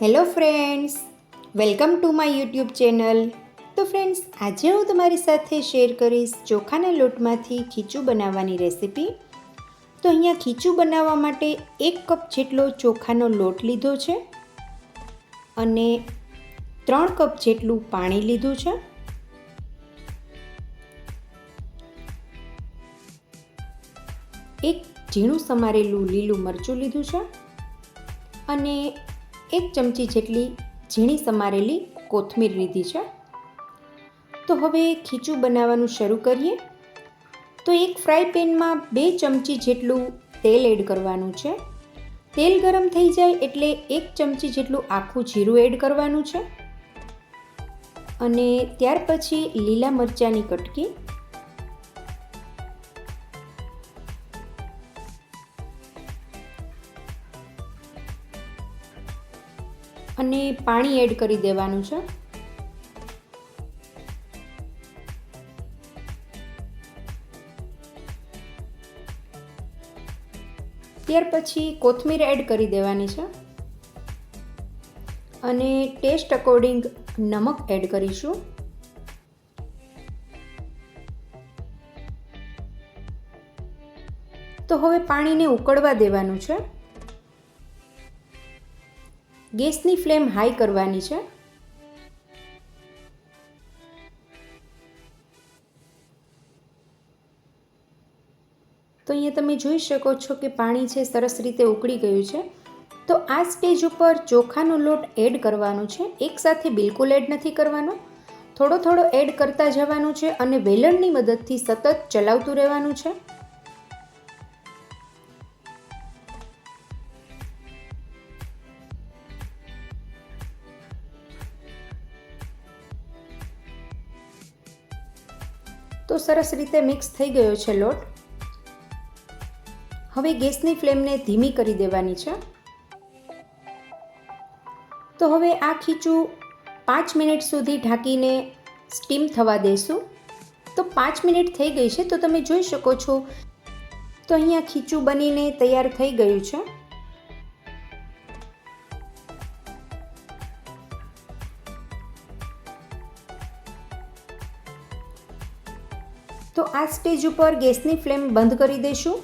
Hello friends, welcome to my YouTube channel. તો friends, આજે હું તમારી સાથે શેર કરીશ ચોખાના લોટમાંથી ખીચું બનાવવાની રેસીપી. તો અહીંયા ખીચું બનાવવા માટે 1 કપ જેટલો ચોખાનો લોટ લીધો છે અને 3 કપ જેટલું પાણી લીધું છે. એક ઝીણું સમારેલું લીલું મરચું લીધું છે અને 1 ચમચી જેટલી ઝીણી સમારેલી કોથમીર લીધી છે. તો હવે ખીચું બનાવવાનું શરૂ કરીએ. તો એક ફ્રાય પેનમાં 2 ચમચી જેટલું તેલ એડ કરવાનું છે. તેલ ગરમ થઈ જાય એટલે 1 ચમચી જેટલું આખું જીરું એડ કરવાનું છે અને ત્યાર પછી લીલા મરચાંની કટકી અને પાણી એડ કરી દેવાનું છે. ત્યાર પછી કોથમીર એડ કરી દેવાની છે અને ટેસ્ટ અકોર્ડિંગ નમક એડ કરીશું. તો હવે પાણીને ઉકળવા દેવાનું છે. ગેસની ફ્લેમ હાઈ કરવાની છે. તો અહીંયા તમે જોઈ શકો છો કે પાણી છે સરસ રીતે ઉકળી ગયું છે. તો આ સ્ટેજ ઉપર ચોખાનો લોટ એડ કરવાનો છે. એકસાથે બિલકુલ એડ નથી કરવાનો, થોડો થોડો એડ કરતા જવાનું છે અને વેલણની મદદથી સતત ચલાવતું રહેવાનું છે. તો સરસ રીતે મિક્સ થઈ ગયો છે લોટ. હવે ગેસની ફ્લેમને ધીમી કરી દેવાની છે. તો હવે આ ખીચું 5 મિનિટ સુધી ઢાંકીને સ્ટીમ થવા દેશું. તો 5 મિનિટ થઈ ગઈ છે. તો તમે જોઈ શકો છો તો અહીંયા ખીચું બનીને તૈયાર થઈ ગયું છે. તો આ સ્ટેજ ઉપર ગેસની ફ્લેમ બંધ કરી દઈશું.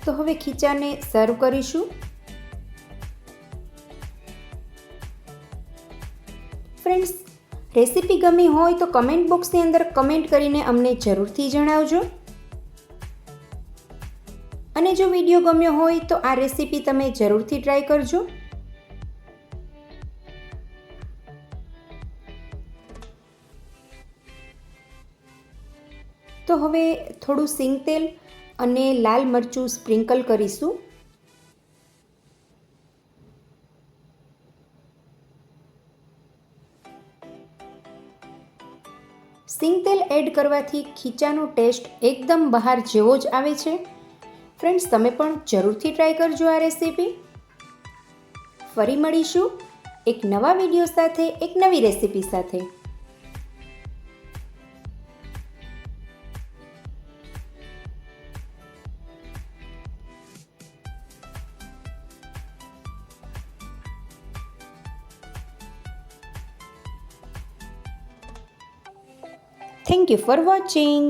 તો હવે ખીચાને સર્વ કરીશું. ફ્રેન્ડ્સ, રેસીપી ગમી હોય તો કમેન્ટ બોક્સની અંદર કમેન્ટ કરીને અમને જરૂરથી જણાવજો. અને જો વિડીયો ગમ્યો હોય તો આ રેસીપી તમે જરૂરથી ટ્રાય કરજો. તો હવે થોડું સિંગ તેલ અને લાલ મરચું સ્પ્રિંકલ કરીશું. સિંગ તેલ એડ કરવાથી ખીચાનો ટેસ્ટ એકદમ બહાર જેવો જ આવે છે. ફ્રેન્ડ્સ, તમે પણ જરૂરથી ટ્રાય કરજો આ રેસીપી. ફરી મળીશું એક નવા વિડીયો સાથે, એક નવી રેસીપી સાથે. Thank you for watching.